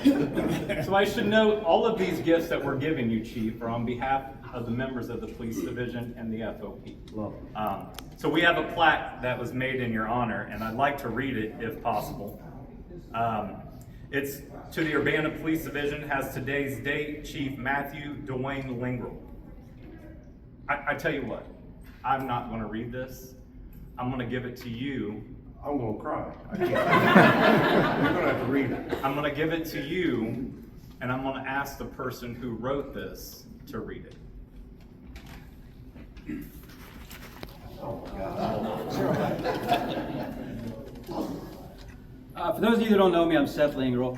So I should note, all of these gifts that we're giving you, Chief, are on behalf of the members of the Police Division and the FOP. So we have a plaque that was made in your honor, and I'd like to read it if possible. It's to the Urbana Police Division, has today's date, Chief Matthew Dwayne Lingrell. I tell you what, I'm not going to read this. I'm going to give it to you. I'm going to cry. You're going to have to read it. I'm going to give it to you, and I'm going to ask the person who wrote this to read it. Oh my God. For those of you that don't know me, I'm Seth Lingrell.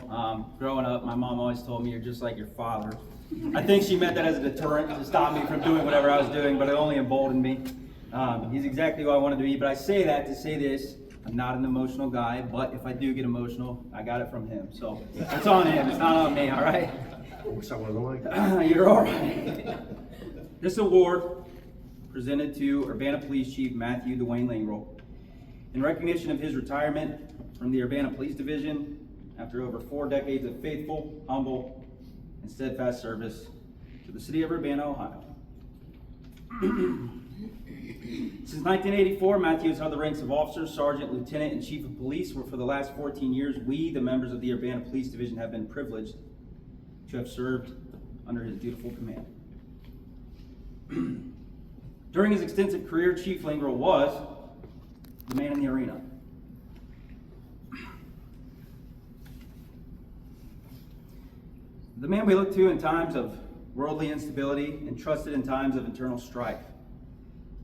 Growing up, my mom always told me you're just like your father. I think she meant that as a deterrent to stop me from doing whatever I was doing, but it only emboldened me. He's exactly who I wanted to be, but I say that to say this. I'm not an emotional guy, but if I do get emotional, I got it from him. So it's on him, it's not on me, all right? I wish I wasn't like that. You're all right. This award presented to Urbana Police Chief Matthew Dwayne Lingrell in recognition of his retirement from the Urbana Police Division after over 4 decades of faithful, humble, and steadfast service to the city of Urbana, Ohio. Since 1984, Matthew has held the ranks of officer, sergeant, lieutenant, and chief of police, where for the last 14 years, we, the members of the Urbana Police Division, have been privileged to have served under his dutiful command. During his extensive career, Chief Lingrell was the man in the arena. The man we look to in times of worldly instability and trusted in times of internal strife.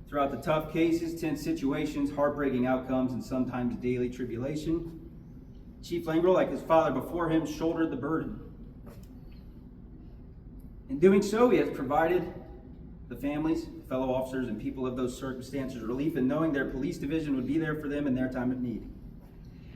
Throughout the tough cases, tense situations, heartbreaking outcomes, and sometimes daily tribulation, Chief Lingrell, like his father before him, shouldered the burden. In doing so, he has provided the families, fellow officers, and people of those circumstances relief in knowing their police division would be there for them in their time of need.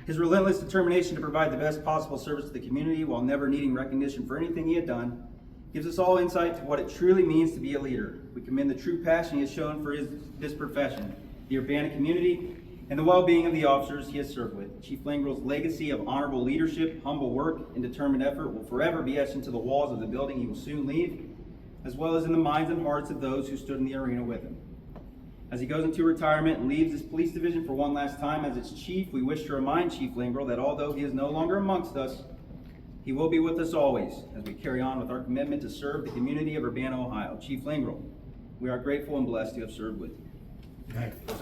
His relentless determination to provide the best possible service to the community while never needing recognition for anything he had done gives us all insight to what it truly means to be a leader. We commend the true passion he has shown for his profession, the Urbana community, and the well-being of the officers he has served with. Chief Lingrell's legacy of honorable leadership, humble work, and determined effort will forever be etched into the walls of the building he will soon leave, as well as in the minds and hearts of those who stood in the arena with him. As he goes into retirement and leaves his police division for one last time as its chief, we wish to remind Chief Lingrell that although he is no longer amongst us, he will be with us always as we carry on with our commitment to serve the community of Urbana, Ohio. Chief Lingrell, we are grateful and blessed to have served with you. Thank you.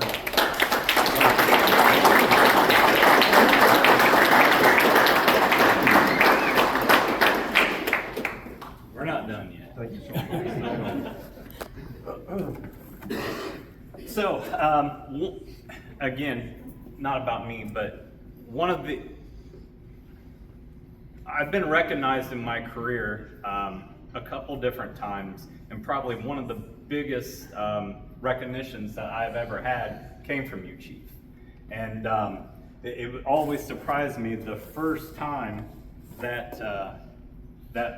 We're not done yet. Thank you so much. So, again, not about me, but I've been recognized in my career a couple different times, and probably one of the biggest recognitions that I've ever had came from you, Chief. And it would always surprise me the first time that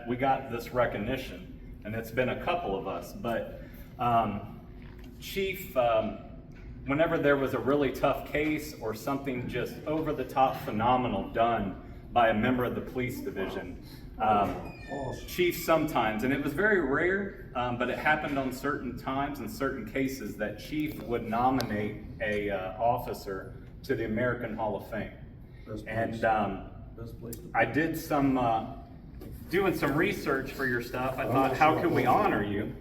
we got this recognition, and it's been a couple of us, but Chief, whenever there was a really tough case or something just over-the-top phenomenal done by a member of the police division, Chief sometimes, and it was very rare, but it happened on certain times and certain cases, that Chief would nominate a officer to the American Hall of Fame. And I did some doing some research for your stuff. I thought, how can we honor you?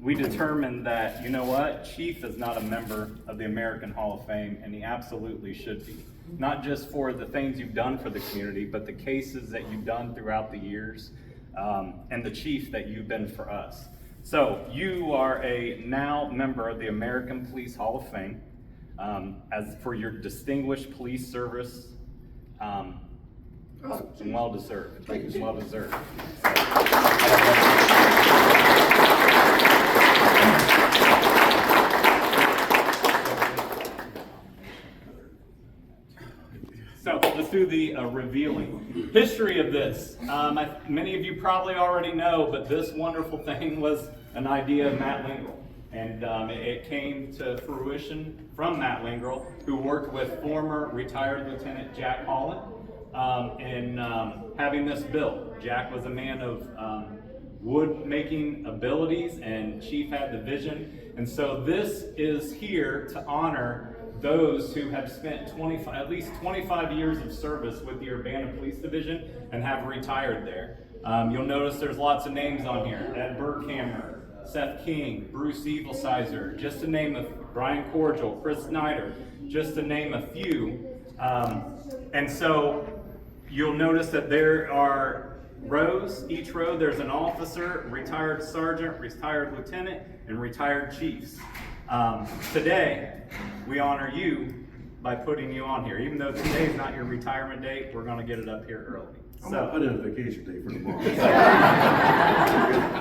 We determined that, you know what, Chief is not a member of the American Hall of Fame, and he absolutely should be. Not just for the things you've done for the community, but the cases that you've done throughout the years, and the chief that you've been for us. So you are a now member of the American Police Hall of Fame, as for your distinguished police service, and well deserved. Well deserved. So let's do the revealing. History of this. Many of you probably already know, but this wonderful thing was an idea of Matt Lingrell. And it came to fruition from Matt Lingrell, who worked with former retired Lieutenant Jack Holland. in having this built. Jack was a man of wood making abilities, and Chief had the vision. And so this is here to honor those who have spent at least 25 years of service with the Urbana Police Division and have retired there. You'll notice there's lots of names on here. Ed Berghammer, Seth King, Bruce Evilsizer, just to name Brian Cordial, Chris Snyder, just to name a few. And so you'll notice that there are rows. Each row there's an officer, retired sergeant, retired lieutenant, and retired chiefs. Today, we honor you by putting you on here. Even though today is not your retirement date, we're going to get it up here early. I'm gonna put in a vacation day for tomorrow.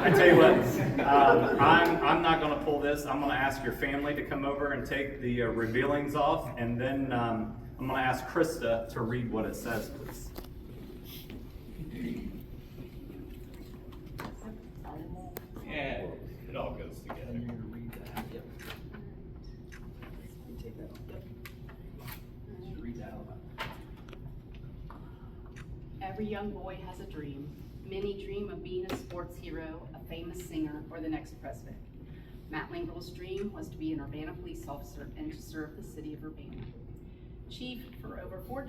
I tell you what, I'm not going to pull this. I'm going to ask your family to come over and take the revealings off, and then I'm going to ask Krista to read what it says, please. Yeah, it all goes together. Every young boy has a dream. Many dream of being a sports hero, a famous singer, or the next president. Matt Lingrell's dream was to be an Urbana police officer and to serve the city of Urbana. Chief, for over 4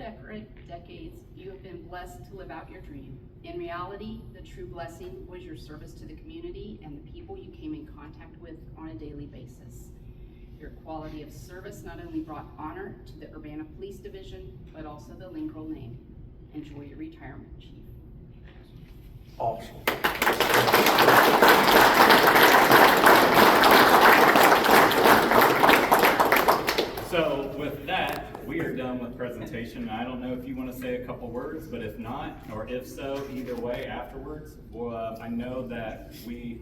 decades, you have been blessed to live out your dream. In reality, the true blessing was your service to the community and the people you came in contact with on a daily basis. Your quality of service not only brought honor to the Urbana Police Division, but also the Lingrell name. Enjoy your retirement, Chief. Awesome. So with that, we are done with presentation. I don't know if you want to say a couple words, but if not, or if so, either way afterwards. Well, I know that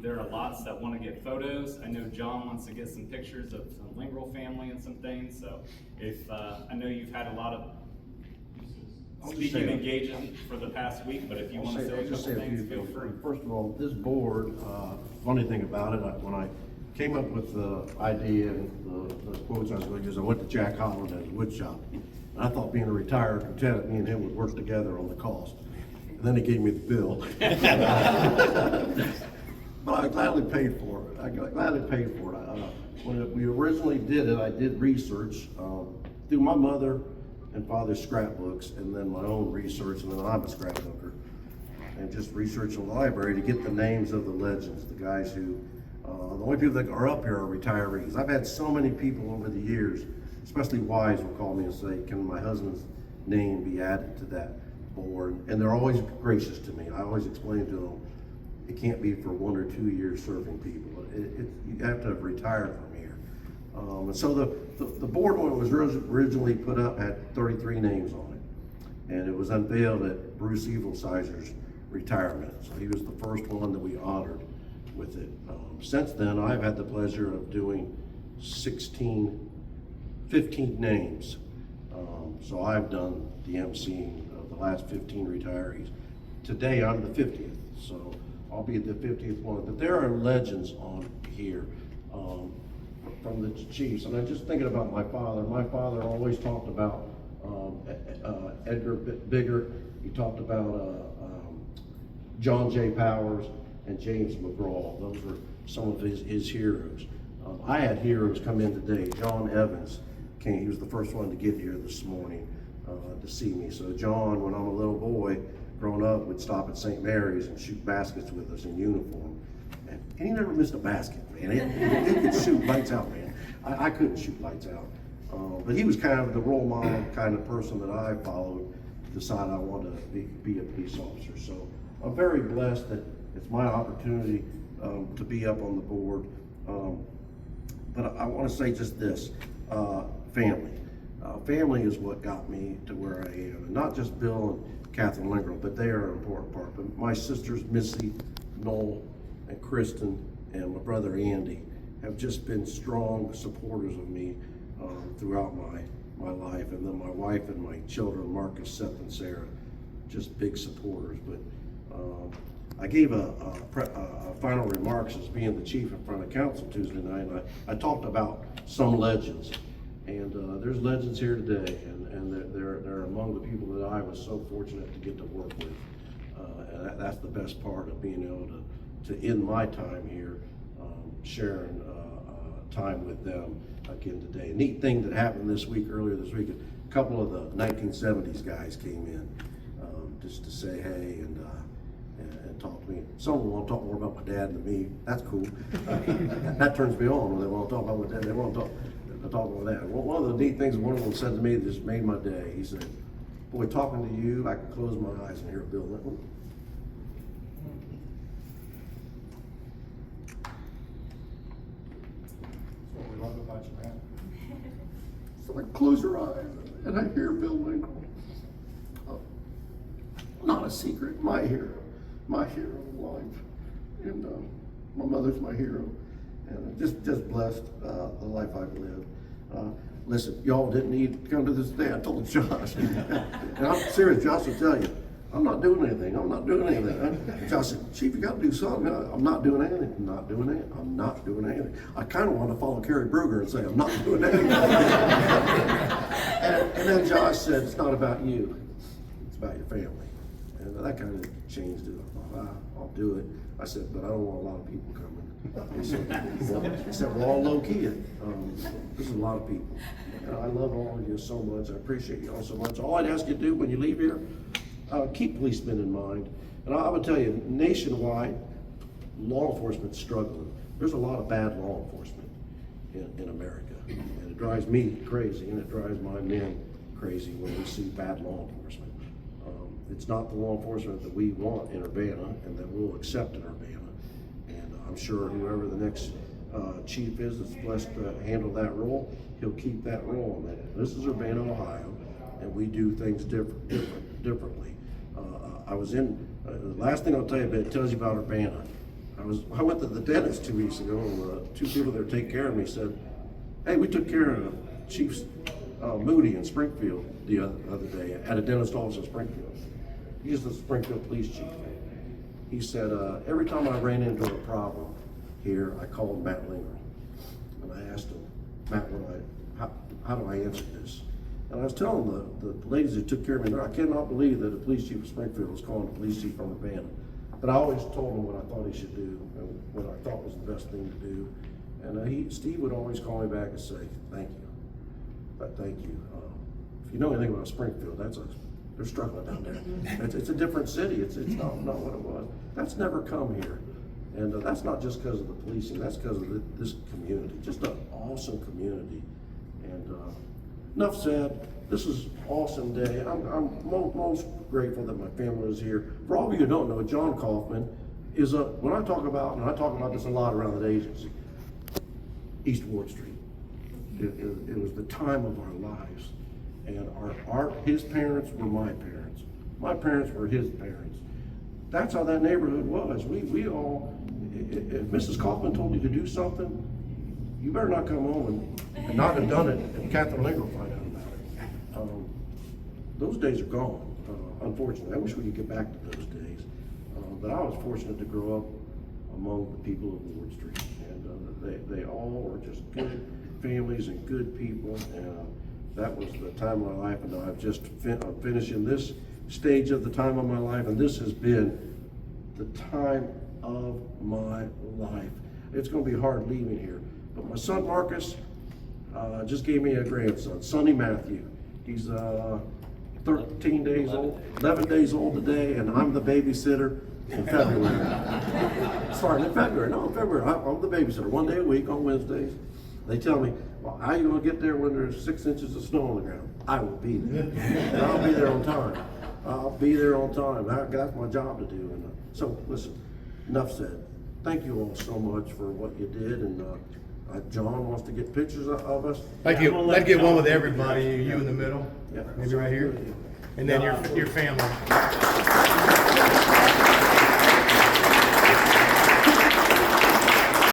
there are lots that want to get photos. I know John wants to get some pictures of some Lingrell family and some things. So if I know you've had a lot of speaking engagement for the past week, but if you want to say a couple things, feel free. First of all, this board, funny thing about it, when I came up with the idea and the quotes I was going to use, I went to Jack Holland at his wood shop. And I thought being a retired lieutenant, me and him would work together on the cost. And then he gave me the bill. But I gladly paid for it. When we originally did it, I did research through my mother and father's scrapbooks, and then my own research, and then I'm a scrapbooker, and just researching the library to get the names of the legends, the guys who, the only people that are up here are retirees. I've had so many people over the years, especially wives, will call me and say, can my husband's name be added to that board? And they're always gracious to me. I always explain to them, it can't be for 1 or 2 years serving people. You have to have retired from here. And so the board, when it was originally put up, had 33 names on it. And it was unveiled at Bruce Evilsizer's retirement. So he was the first one that we honored with it. Since then, I've had the pleasure of doing 15 names. So I've done the emceeing of the last 15 retirees. Today, I'm the 50th, so I'll be the 50th one. But there are legends on here. From the chiefs, and I'm just thinking about my father. My father always talked about Edgar Bigger. He talked about John J. Powers and James McGraw. Those were some of his heroes. I had heroes come in today. John Evans came. He was the first one to get here this morning to see me. So John, when I'm a little boy, growing up, would stop at St. Mary's and shoot baskets with us in uniform. And he never missed a basket, man. It could shoot lights out, man. I couldn't shoot lights out. But he was kind of the role model kind of person that I followed, decided I wanted to be a police officer. So I'm very blessed that it's my opportunity to be up on the board. But I want to say just this, family. Family is what got me to where I am. And not just Bill and Catherine Lingrell, but they are an important part. But my sisters, Missy, Noel, and Kristen, and my brother Andy have just been strong supporters of me throughout my life. And then my wife and my children, Marcus, Seth, and Sarah, just big supporters. But I gave a final remarks as being the chief in front of council Tuesday night, and I talked about some legends. And there's legends here today, and they're among the people that I was so fortunate to get to work with. And that's the best part of being able to end my time here, sharing time with them again today. A neat thing that happened earlier this week, a couple of the 1970s guys came in just to say hey and talk to me. Some of them want to talk more about my dad than me. That's cool. That turns me on when they want to talk about my dad. They want to talk about that. One of the neat things one of them said to me that just made my day. He said, "Boy, talking to you, I could close my eyes and hear Bill Lincoln." That's what we love about you, man. So I close your eyes and I hear Bill Lincoln. Not a secret, my hero of life. And my mother's my hero. And just blessed the life I've lived. Listen, y'all didn't need to come to this day. I told Josh. And I'm serious, Josh will tell you, I'm not doing anything. Josh said, Chief, you got to do something. I'm not doing anything. I'm not doing anything. I'm not doing anything. I kind of want to follow Kerry Brugger and say, I'm not doing anything. and then Josh said, it's not about you. It's about your family. And that kind of changed it. I thought, I'll do it. I said, but I don't want a lot of people coming. He said, we're all low key. This is a lot of people. I love all of you so much. I appreciate you all so much. All I'd ask you to do when you leave here, keep policemen in mind. And I would tell you, nationwide, law enforcement's struggling. There's a lot of bad law enforcement in America. And it drives me crazy, and it drives my men crazy when we see bad law enforcement. It's not the law enforcement that we want in Urbana and that we'll accept in Urbana. And I'm sure whoever the next chief is that's blessed to handle that role, he'll keep that role. This is Urbana, Ohio, and we do things differently. I was in, the last thing I'll tell you, but it tells you about Urbana. I went to the dentist 2 weeks ago, and two people that take care of me said, hey, we took care of Chief Moody in Springfield the other day at a dentist office in Springfield. He's the Springfield police chief. He said, every time I ran into a problem here, I called Matt Lingrell. And I asked him, Matt, how do I answer this? And I was telling the ladies that took care of me, I cannot believe that a police chief of Springfield was calling a police chief from Urbana. But I always told him what I thought he should do and what I thought was the best thing to do. And Steve would always call me back and say, thank you. But thank you. If you know anything about Springfield, they're struggling down there. It's a different city. It's not what it was. That's never come here. And that's not just because of the policing. That's because of this community. Just an awesome community. And enough said. This is an awesome day. I'm most grateful that my family is here. For all of you who don't know, John Kaufman is when I talk about, and I talk about this a lot around the agency, East Ward Street. It was the time of our lives. And his parents were my parents. My parents were his parents. That's how that neighborhood was. We all, if Mrs. Kaufman told you to do something, you better not come home and not have done it, and Catherine Lingrell find out about it. Those days are gone, unfortunately. I wish we could get back to those days. But I was fortunate to grow up among the people of Ward Street. And they all were just good families and good people. And that was the time of my life, and I'm just I'm finishing this stage of the time of my life, and this has been the time of my life. It's going to be hard leaving here, but my son Marcus just gave me a grandson, Sonny Matthew. He's 13 days old, 11 days old today, and I'm the babysitter in February. Sorry, in February. No, in February. I'm the babysitter 1 day a week on Wednesdays. They tell me, well, how are you going to get there when there's 6 inches of snow on the ground? I will be there. And I'll be there on time. I'll be there on time. That's my job to do. And so, listen, enough said. Thank you all so much for what you did. And John wants to get pictures of us. Let's get one with everybody. You in the middle. Yeah. Maybe right here. And then your family.